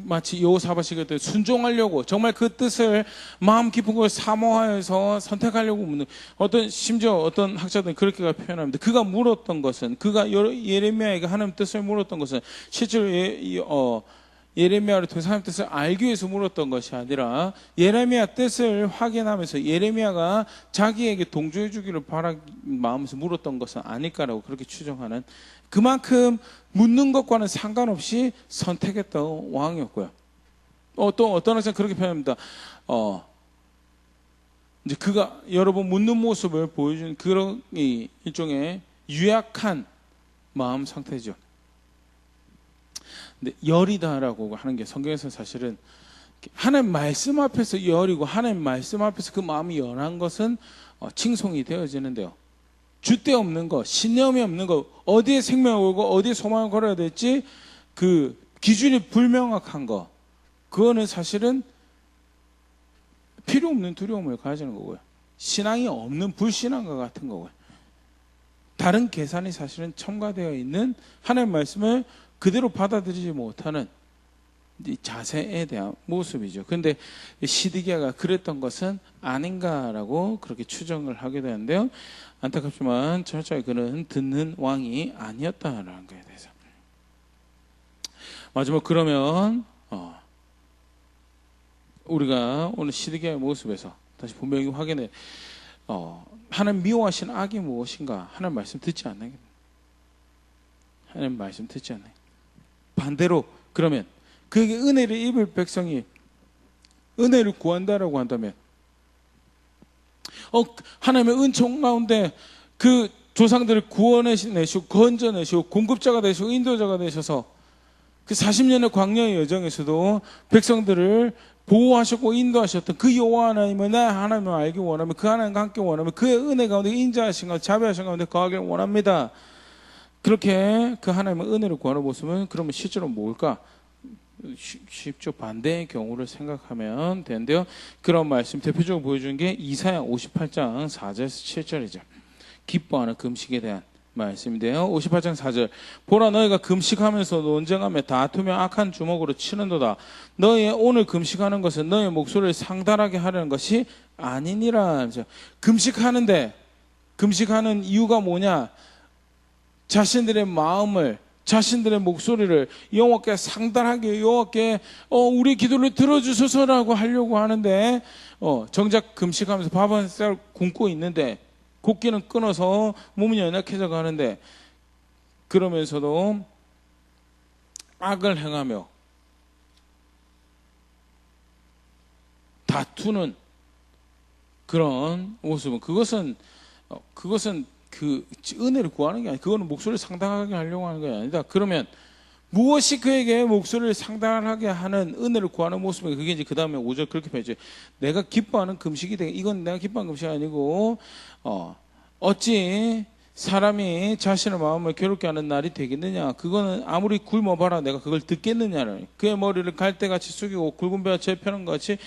마치 여호사밧이 순종하려고 정말 그 뜻을 마음 깊은 걸 사모하여서 선택하려고 묻는, 심지어 어떤 학자들은 그렇게 표현합니다. 그가 물었던 것은, 그가 예레미야에게 하나님 뜻을 물었던 것은 실제로 예레미야를 통해서 하나님 뜻을 알기 위해서 물었던 것이 아니라 예레미야 뜻을 확인하면서 예레미야가 자기에게 동조해 주기를 바라는 마음에서 물었던 것은 아닐까라고 그렇게 추정하는, 그만큼 묻는 것과는 상관없이 선택했던 왕이었고요. 또 어떤 학자는 그렇게 표현합니다. 이제 그가 여러 번 묻는 모습을 보여주는 그런 일종의 유약한 마음 상태죠. 근데 열이다라고 하는 게 성경에서 사실은 하나님 말씀 앞에서 열이고 하나님 말씀 앞에서 그 마음이 연한 것은 칭송이 되어지는데요. 줏대 없는 거, 신념이 없는 거, 어디에 생명을 걸고 어디에 소망을 걸어야 될지 그 기준이 불명확한 거, 그거는 사실은 필요 없는 두려움을 가지는 거고요. 신앙이 없는 불신앙과 같은 거고요. 다른 계산이 사실은 첨가되어 있는 하나님 말씀을 그대로 받아들이지 못하는 이 자세에 대한 모습이죠. 그런데 시드기야가 그랬던 것은 아닌가라고 그렇게 추정을 하게 되는데요. 안타깝지만 철저히 그는 듣는 왕이 아니었다라는 것에 대해서. 마지막 그러면 우리가 오늘 시드기야의 모습에서 다시 분명히 확인해, 하나님 미워하신 악이 무엇인가? 하나님 말씀 듣지 않는, 하나님 말씀 듣지 않는. 반대로 그러면 그에게 은혜를 입을 백성이 은혜를 구한다라고 한다면, 하나님의 은총 가운데 그 조상들을 구원해내시고 건져내시고 공급자가 되시고 인도자가 되셔서 그 40년의 광야의 여정에서도 백성들을 보호하셨고 인도하셨던 그 여호와 하나님을 나 하나님을 알기 원하면, 그 하나님과 함께 원하면 그의 은혜 가운데 인자하신 가운데 자비하신 가운데 거하길 원합니다. 그렇게 그 하나님의 은혜를 구하는 모습은 그러면 실제로 뭘까? 쉽죠. 반대의 경우를 생각하면 되는데요. 그런 말씀 대표적으로 보여주는 게 이사야 58장 4절에서 7절이죠. 기뻐하는 금식에 대한 말씀인데요. 58장 4절 보라 너희가 금식하면서 논쟁하며 다투며 악한 주먹으로 치는도다. 너희의 오늘 금식하는 것은 너희의 목소리를 상달하게 하려는 것이 아니니라. 금식하는데 금식하는 이유가 뭐냐? 자신들의 마음을, 자신들의 목소리를 여호와께 상달하게, 여호와께 우리 기도를 들어주소서라고 하려고 하는데 정작 금식하면서 밥 한 쌀 굶고 있는데, 굽기는 끊어서 몸이 연약해져 가는데, 그러면서도 악을 행하며 다투는 그런 모습은 그것은 그 은혜를 구하는 게 아니라 그거는 목소리를 상당하게 하려고 하는 게 아니다. 그러면 무엇이 그에게 목소리를 상당하게 하는 은혜를 구하는 모습이 그게 이제 그 다음에 5절 그렇게 표현해요. 내가 기뻐하는 금식이 되게 이건 내가 기뻐하는 금식이 아니고 어찌 사람이 자신의 마음을 괴롭게 하는 날이 되겠느냐. 그거는 아무리 굶어봐라 내가 그걸 듣겠느냐를. 그의 머리를 갈대같이 숙이고 굵은 배와 재 펴는 것 같이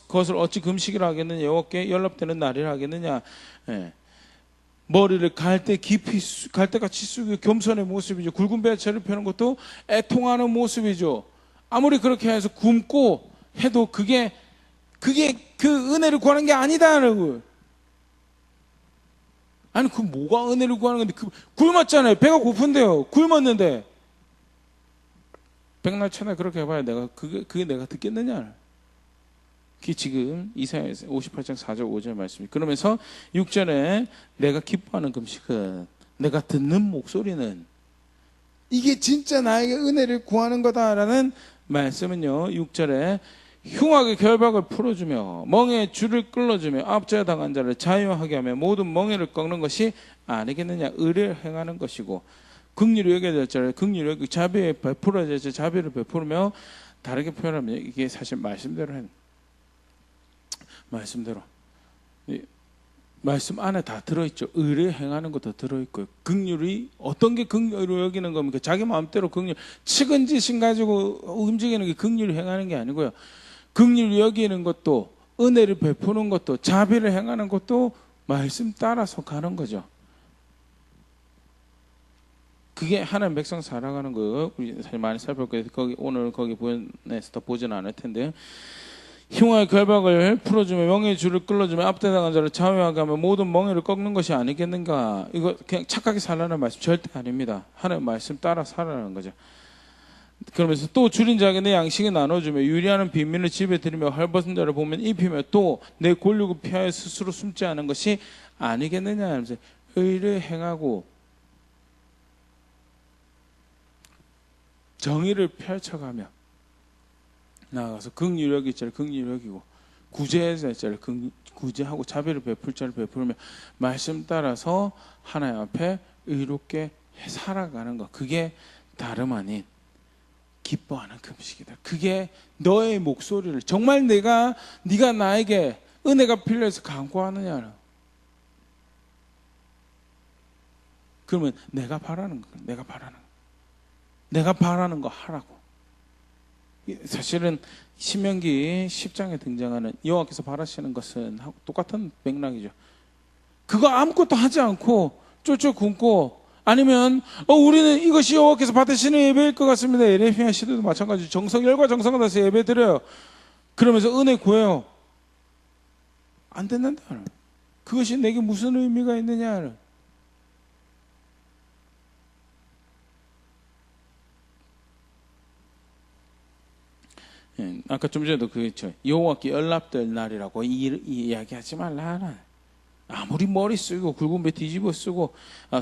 그것을 어찌 금식이라 하겠느냐. 여호와께 연락되는 날이라 하겠느냐. 예. 머리를 갈대같이 숙이고 겸손의 모습이죠. 굵은 배와 재를 펴는 것도 애통하는 모습이죠. 아무리 그렇게 해서 굶고 해도 그게 그 은혜를 구하는 게 아니다라는 거예요. 아니 그 뭐가 은혜를 구하는 건데 굶었잖아요. 배가 고픈데요. 굶었는데 백날 천날 그렇게 해봐야 내가 그게 내가 듣겠느냐. 그게 지금 이사야 58장 4절 5절 말씀이. 그러면서 6절에 내가 기뻐하는 금식은 내가 듣는 목소리는 이게 진짜 나에게 은혜를 구하는 거다라는 말씀은요. 6절에 흉악의 결박을 풀어주며 멍에의 줄을 끌어주며 압제에 당한 자를 자유하게 하며 모든 멍에를 꺾는 것이 아니겠느냐. 의를 행하는 것이고 긍휼히 여겨야 될 자를 긍휼히 여기고 자비에 베풀어야 될 자를 자비를 베풀으며 다르게 표현하면 이게 사실 말씀대로 말씀 안에 다 들어있죠. 의를 행하는 것도 들어있고요. 긍휼이 어떤 게 긍휼로 여기는 겁니까? 자기 마음대로 긍휼 치근 지심 가지고 움직이는 게 긍휼을 행하는 게 아니고요. 긍휼히 여기는 것도 은혜를 베푸는 것도 자비를 행하는 것도 말씀 따라서 가는 거죠. 그게 하나님 백성 살아가는 거예요. 우리 사실 많이 살펴볼 거예요. 오늘 거기 보내서 더 보지는 않을 텐데요. 흉악의 결박을 풀어주며 멍에의 줄을 끌어주며 압대당한 자를 자유하게 하며 모든 멍에를 꺾는 것이 아니겠는가. 이거 그냥 착하게 살라는 말씀 절대 아닙니다. 하나님 말씀 따라 살아라는 거죠. 그러면서 또 줄인 자에게 내 양식을 나눠주며 유리하는 빈민을 집에 들이며 헐벗은 자를 보면 입히며 또 내 권력을 피하여 스스로 숨지 않은 것이 아니겠느냐 하면서 의를 행하고 정의를 펼쳐가며 나아가서 긍휼히 여길 자를 긍휼히 여기고 구제해야 될 자를 구제하고 자비를 베풀 자를 베풀며 말씀 따라서 하나님 앞에 의롭게 살아가는 것. 그게 다름 아닌 기뻐하는 금식이다. 그게 너의 목소리를 정말 네가 나에게 은혜가 필요해서 간구하느냐. 그러면 내가 바라는 거 하라고. 사실은 신명기 10장에 등장하는 여호와께서 바라시는 것은 똑같은 맥락이죠. 그거 아무것도 하지 않고 쫄쫄 굶고 아니면 우리는 이것이 여호와께서 받으시는 예배일 것 같습니다. 예레미야 시대도 마찬가지죠. 열과 정성을 다해서 예배 드려요. 그러면서 은혜 구해요. 안 된단다. 그것이 내게 무슨 의미가 있느냐. 아까 좀 전에도 그랬죠. 여호와께 연락될 날이라고 이야기하지 말라. 아무리 머리 쓰고 굵은 배 뒤집어 쓰고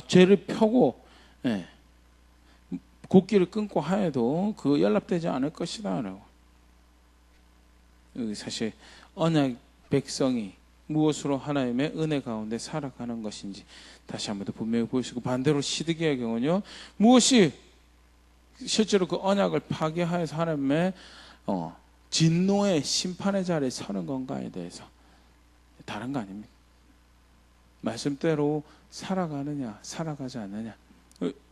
죄를 펴고 곡기를 끊고 하여도 그 연락되지 않을 것이다. 여기 사실 언약 백성이 무엇으로 하나님의 은혜 가운데 살아가는 것인지 다시 한번 더 분명히 보시고 반대로 시드기의 경우는요. 무엇이 실제로 그 언약을 파괴하여서 하나님의 진노의 심판의 자리에 서는 건가에 대해서 다른 거 아닙니다. 말씀대로 살아가느냐 살아가지 않느냐.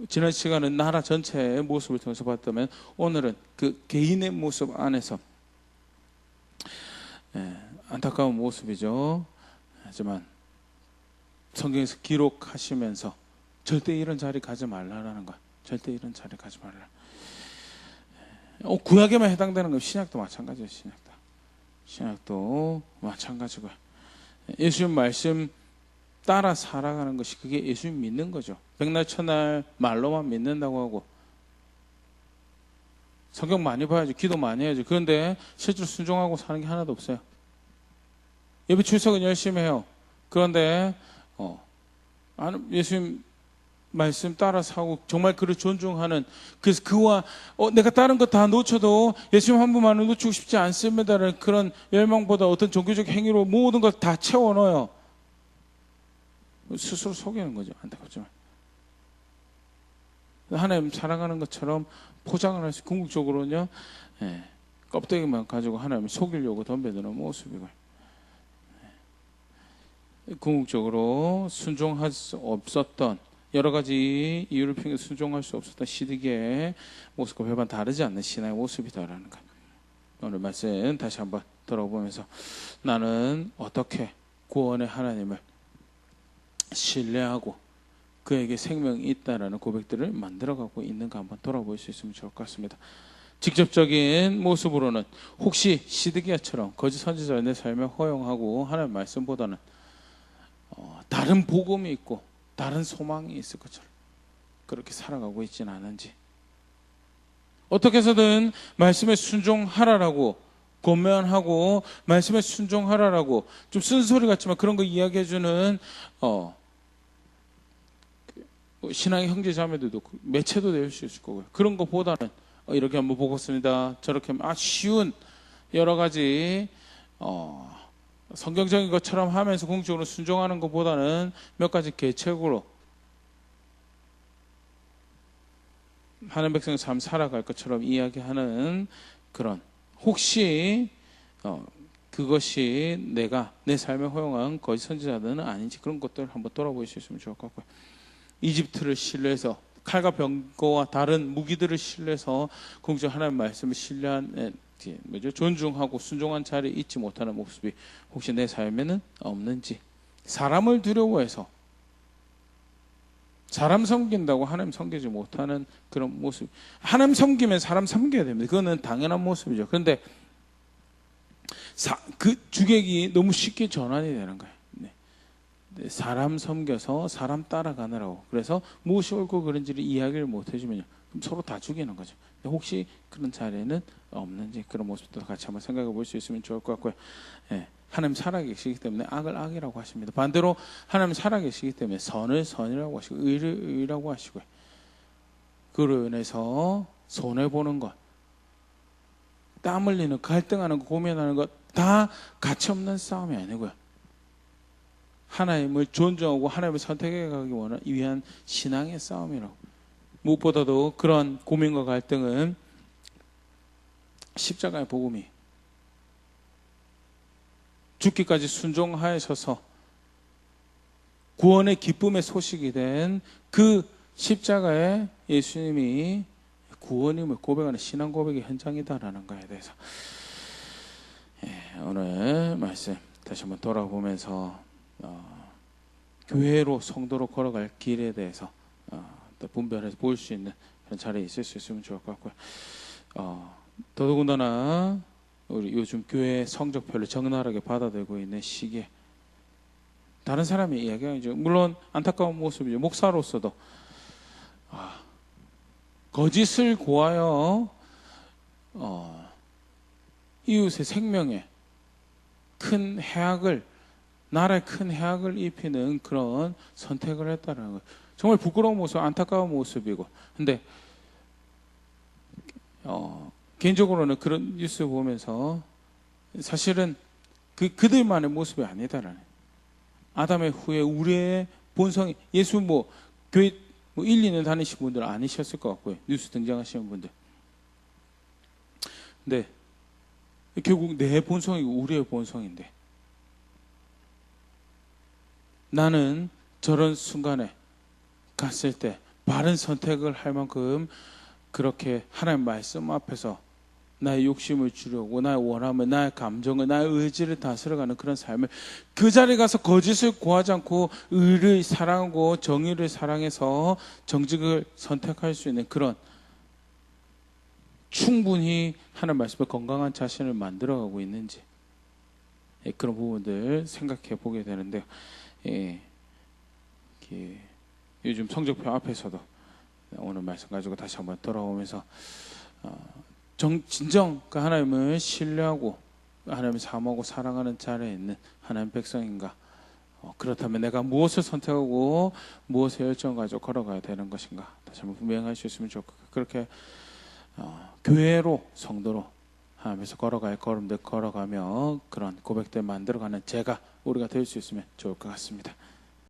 지난 시간은 나라 전체의 모습을 통해서 봤다면 오늘은 그 개인의 모습 안에서 안타까운 모습이죠. 하지만 성경에서 기록하시면서 절대 이런 자리 가지 말라라는 것. 절대 이런 자리 가지 말라. 구약에만 해당되는 건 신약도 마찬가지예요. 신약도 마찬가지고요. 예수님 말씀 따라 살아가는 것이 그게 예수님 믿는 거죠. 백날 천날 말로만 믿는다고 하고 성경 많이 봐야죠. 기도 많이 해야죠. 그런데 실제로 순종하고 사는 게 하나도 없어요. 예배 출석은 열심히 해요. 그런데 예수님 말씀 따라서 하고 정말 그를 존중하는, 그래서 그와 내가 다른 거 다 놓쳐도 예수님 한 분만을 놓치고 싶지 않습니다라는 그런 열망보다 어떤 종교적 행위로 모든 걸 다 채워 넣어요. 스스로 속이는 거죠. 안타깝지만 하나님 사랑하는 것처럼 포장을 할 수, 궁극적으로는요, 껍데기만 가지고 하나님을 속이려고 덤벼드는 모습이고, 궁극적으로 순종할 수 없었던, 여러 가지 이유를 핑계 순종할 수 없었던 시드기의 모습과 별반 다르지 않는 신앙의 모습이다라는 것. 오늘 말씀 다시 한번 돌아보면서 나는 어떻게 구원의 하나님을 신뢰하고 그에게 생명이 있다라는 고백들을 만들어가고 있는가 한번 돌아볼 수 있으면 좋을 것 같습니다. 직접적인 모습으로는 혹시 시드기야처럼 거짓 선지자의 내 삶을 허용하고 하나님 말씀보다는 다른 복음이 있고 다른 소망이 있을 것처럼 그렇게 살아가고 있지는 않은지, 어떻게 해서든 말씀에 순종하라라고 권면하고 말씀에 순종하라라고 좀 쓴소리 같지만 그런 거 이야기해주는 신앙의 형제 자매들도 매체도 될 수 있을 거고요. 그런 것보다는 이렇게 한번 보겠습니다, 저렇게 쉬운 여러 가지 성경적인 것처럼 하면서 궁극적으로 순종하는 것보다는 몇 가지 계책으로 하나님 백성의 삶 살아갈 것처럼 이야기하는 그런, 혹시 그것이 내가 내 삶에 허용한 거짓 선지자들은 아닌지 그런 것들 한번 돌아볼 수 있으면 좋을 것 같고요. 이집트를 신뢰해서 칼과 병거와 다른 무기들을 신뢰해서 궁극적으로 하나님 말씀을 신뢰한 존중하고 순종한 자리에 있지 못하는 모습이 혹시 내 삶에는 없는지, 사람을 두려워해서 사람 섬긴다고 하나님 섬기지 못하는 그런 모습. 하나님 섬기면 사람 섬겨야 됩니다. 그거는 당연한 모습이죠. 그런데 그 주객이 너무 쉽게 전환이 되는 거예요. 사람 섬겨서 사람 따라가느라고. 그래서 무엇이 옳고 그른지를 이야기를 못 해주면요, 그럼 서로 다 죽이는 거죠. 혹시 그런 자리에는 없는지 그런 모습도 같이 한번 생각해 볼 수 있으면 좋을 것 같고요. 하나님 살아계시기 때문에 악을 악이라고 하십니다. 반대로 하나님 살아계시기 때문에 선을 선이라고 하시고 의를 의라고 하시고요. 그로 인해서 손해보는 것, 땀 흘리는, 갈등하는 것, 고민하는 것 다 가치없는 싸움이 아니고요, 하나님을 존중하고 하나님을 선택해 가기 위한 신앙의 싸움이라고. 무엇보다도 그런 고민과 갈등은 십자가의 복음이 죽기까지 순종하셔서 구원의 기쁨의 소식이 된 그 십자가의 예수님이 구원임을 고백하는 신앙 고백의 현장이다라는 것에 대해서 오늘 말씀 다시 한번 돌아보면서 교회로 성도로 걸어갈 길에 대해서 또 분별해서 볼 수 있는 그런 자리에 있을 수 있으면 좋을 것 같고요. 더더군다나 우리 요즘 교회 성적표를 적나라하게 받아들고 있는 시기에 다른 사람의 이야기가 이제 물론 안타까운 모습이죠. 목사로서도 거짓을 고하여 이웃의 생명에 큰 해악을, 나라에 큰 해악을 입히는 그런 선택을 했다는 거예요. 정말 부끄러운 모습, 안타까운 모습이고. 근데 개인적으로는 그런 뉴스 보면서 사실은 그들만의 모습이 아니다라는, 아담의 후에 우리의 본성이, 예수 교회 1, 2년 다니신 분들 아니셨을 것 같고요, 뉴스 등장하시는 분들. 근데 결국 내 본성이 우리의 본성인데, 나는 저런 순간에 갔을 때 바른 선택을 할 만큼 그렇게 하나님 말씀 앞에서 나의 욕심을 주려고, 나의 원함을, 나의 감정을, 나의 의지를 다스려가는 그런 삶을, 그 자리에 가서 거짓을 고하지 않고 의를 사랑하고 정의를 사랑해서 정직을 선택할 수 있는 그런, 충분히 하나님 말씀에 건강한 자신을 만들어가고 있는지, 그런 부분들 생각해 보게 되는데요. 요즘 성적표 앞에서도 오늘 말씀 가지고 다시 한번 돌아오면서 진정 그 하나님을 신뢰하고 하나님을 사모하고 사랑하는 자리에 있는 하나님 백성인가, 그렇다면 내가 무엇을 선택하고 무엇을 열정 가지고 걸어가야 되는 것인가, 다시 한번 분명할 수 있으면 좋고, 그렇게 교회로 성도로 하면서 걸어갈 걸음들 걸어가며 그런 고백들 만들어가는 제가 우리가 될 수 있으면 좋을 것 같습니다.